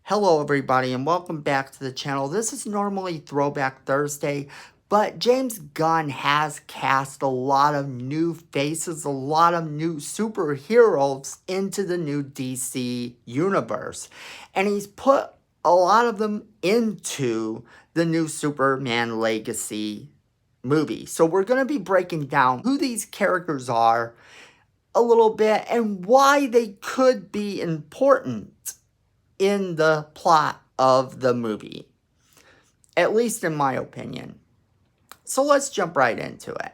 Hello everybody and welcome back to the channel. This is normally Throwback Thursday, but James Gunn has cast a lot of new faces, a lot of new superheroes into the new DC universe. And he's put a lot of them into the new Superman Legacy movie. So we're going to be breaking down who these characters are a little bit and why they could be important in the plot of the movie, at least in my opinion. So let's jump right into it.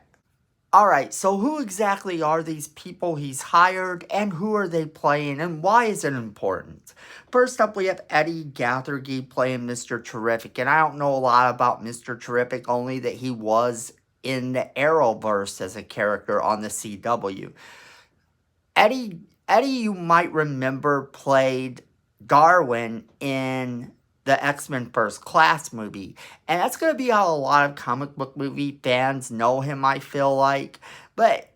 Alright, so who exactly are these people he's hired, and who are they playing, and why is it important? First up, we have Eddie Gathergy playing Mr. Terrific, and I don't know a lot about Mr. Terrific, only that he was in the Arrowverse as a character on the CW. Eddie, you might remember, played Darwin in the X-Men First Class movie. And that's going to be how a lot of comic book movie fans know him, I feel like. But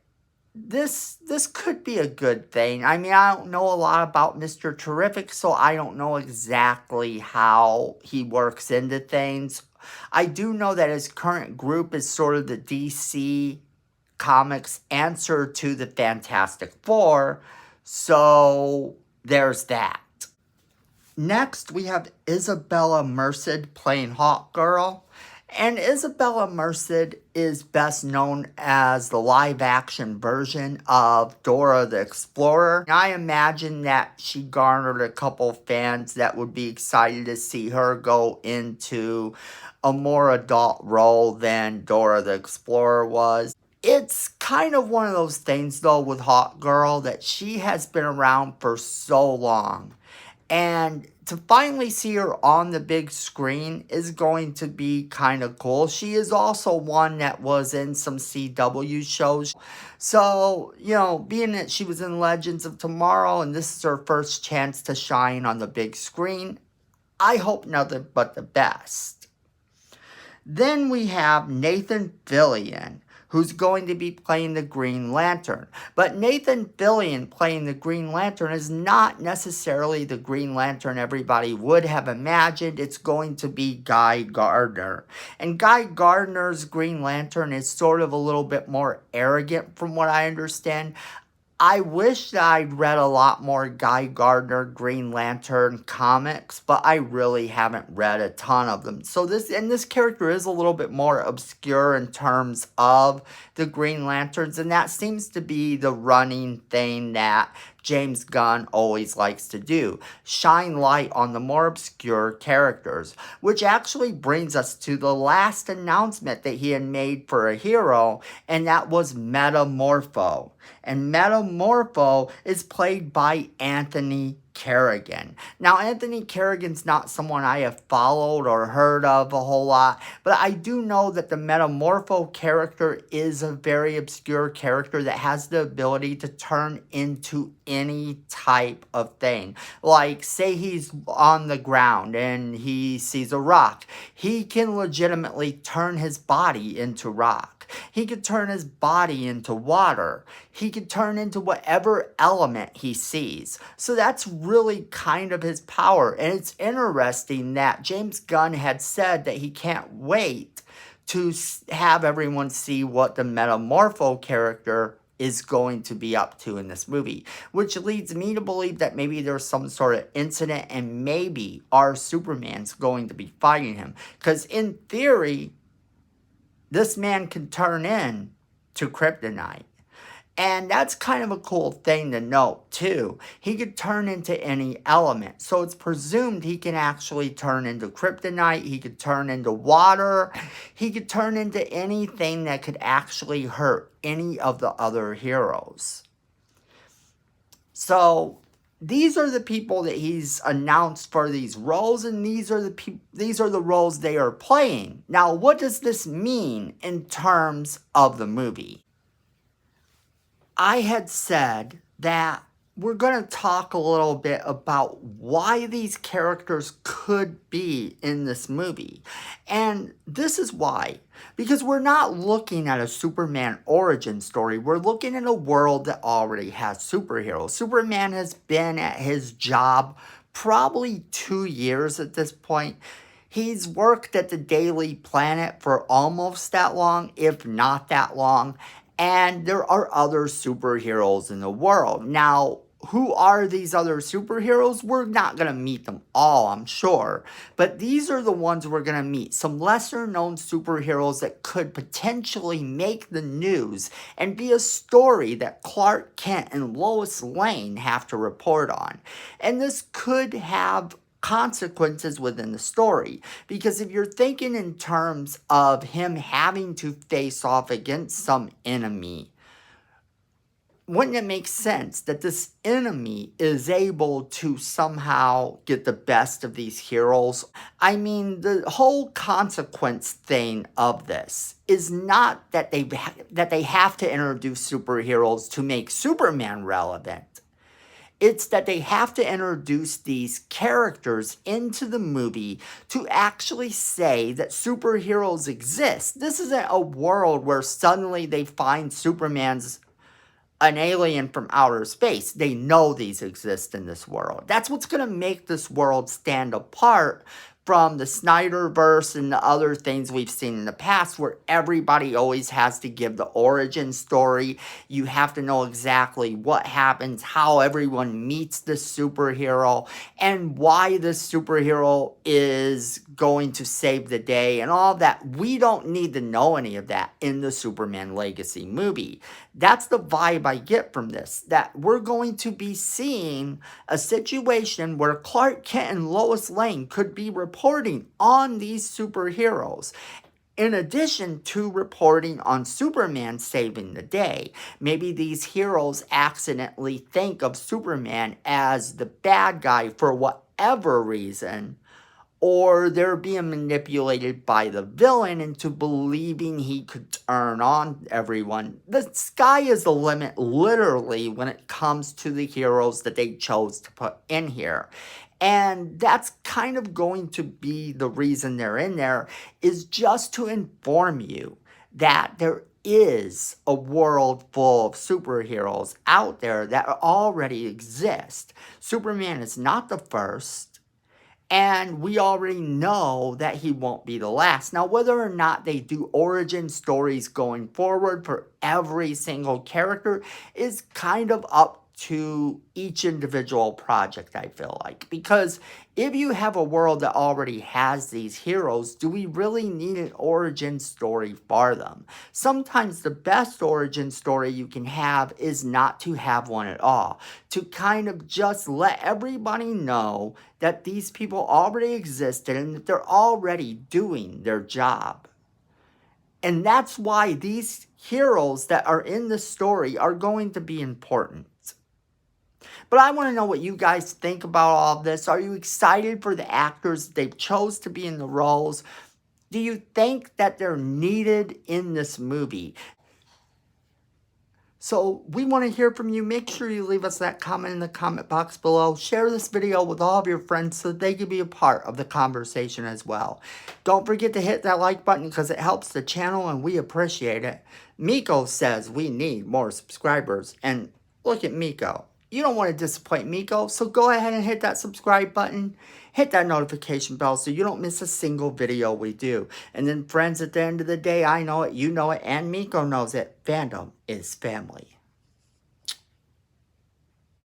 this could be a good thing. I mean, I don't know a lot about Mr. Terrific, so I don't know exactly how he works into things. I do know that his current group is sort of the DC Comics answer to the Fantastic Four, so there's that. Next, we have Isabella Merced playing Hawkgirl. And Isabella Merced is best known as the live-action version of Dora the Explorer. I imagine that she garnered a couple fans that would be excited to see her go into a more adult role than Dora the Explorer was. It's kind of one of those things, though, with Hawkgirl, that she has been around for so long. And to finally see her on the big screen is going to be kind of cool. She is also one that was in some CW shows. So, being that she was in Legends of Tomorrow and this is her first chance to shine on the big screen, I hope nothing but the best. Then we have Nathan Fillion, who's going to be playing the Green Lantern. But Nathan Fillion playing the Green Lantern is not necessarily the Green Lantern everybody would have imagined. It's going to be Guy Gardner. And Guy Gardner's Green Lantern is sort of a little bit more arrogant from what I understand. I wish that I'd read a lot more Guy Gardner Green Lantern comics, but I really haven't read a ton of them. So this character is a little bit more obscure in terms of the Green Lanterns, and that seems to be the running thing that James Gunn always likes to do. Shine light on the more obscure characters, which actually brings us to the last announcement that he had made for a hero, and that was Metamorpho. And Metamorpho is played by Anthony Kerrigan. Now, Anthony Kerrigan's not someone I have followed or heard of a whole lot, but I do know that the Metamorpho character is a very obscure character that has the ability to turn into any type of thing. Like, say he's on the ground and he sees a rock. He can legitimately turn his body into rock. He could turn his body into water. He could turn into whatever element he sees. So that's really kind of his power. And it's interesting that James Gunn had said that he can't wait to have everyone see what the Metamorpho character is going to be up to in this movie, which leads me to believe that maybe there's some sort of incident and maybe our Superman's going to be fighting him. Because in theory, this man can turn in to kryptonite. And that's kind of a cool thing to note, too. He could turn into any element. So it's presumed he can actually turn into kryptonite. He could turn into water. He could turn into anything that could actually hurt any of the other heroes. So these are the people that he's announced for these roles, and these are the roles they are playing. Now, what does this mean in terms of the movie? I had said that we're going to talk a little bit about why these characters could be in this movie. And this is why. Because we're not looking at a Superman origin story. We're looking at a world that already has superheroes. Superman has been at his job probably 2 years at this point. He's worked at the Daily Planet for almost that long, if not that long. And there are other superheroes in the world. Now, who are these other superheroes? We're not going to meet them all, I'm sure. But these are the ones we're going to meet. Some lesser known superheroes that could potentially make the news and be a story that Clark Kent and Lois Lane have to report on. And this could have consequences within the story, because if you're thinking in terms of him having to face off against some enemy, wouldn't it make sense that this enemy is able to somehow get the best of these heroes? I mean, the whole consequence thing of this is not that they have to introduce superheroes to make Superman relevant. It's that they have to introduce these characters into the movie to actually say that superheroes exist. This isn't a world where suddenly they find Superman's an alien from outer space. They know these exist in this world. That's what's going to make this world stand apart from the Snyderverse and the other things we've seen in the past, where everybody always has to give the origin story. You have to know exactly what happens, how everyone meets the superhero, and why this superhero is going to save the day and all that. We don't need to know any of that in the Superman Legacy movie. That's the vibe I get from this, that we're going to be seeing a situation where Clark Kent and Lois Lane could be reporting on these superheroes, in addition to reporting on Superman saving the day. Maybe these heroes accidentally think of Superman as the bad guy for whatever reason, or they're being manipulated by the villain into believing he could turn on everyone. The sky is the limit, literally, when it comes to the heroes that they chose to put in here. And that's kind of going to be the reason they're in there, is just to inform you that there is a world full of superheroes out there that already exist. Superman is not the first. And we already know that he won't be the last. Now, whether or not they do origin stories going forward for every single character is kind of up to each individual project, I feel like. Because if you have a world that already has these heroes, do we really need an origin story for them? Sometimes the best origin story you can have is not to have one at all. To kind of just let everybody know that these people already existed and that they're already doing their job. And that's why these heroes that are in the story are going to be important. But I want to know what you guys think about all of this. Are you excited for the actors they've chose to be in the roles? Do you think that they're needed in this movie? So we want to hear from you. Make sure you leave us that comment in the comment box below. Share this video with all of your friends so they can be a part of the conversation as well. Don't forget to hit that like button because it helps the channel and we appreciate it. Miko says we need more subscribers. And look at Miko. You don't want to disappoint Miko, so go ahead and hit that subscribe button. Hit that notification bell so you don't miss a single video we do. And then friends, at the end of the day, I know it, you know it, and Miko knows it. Fandom is family.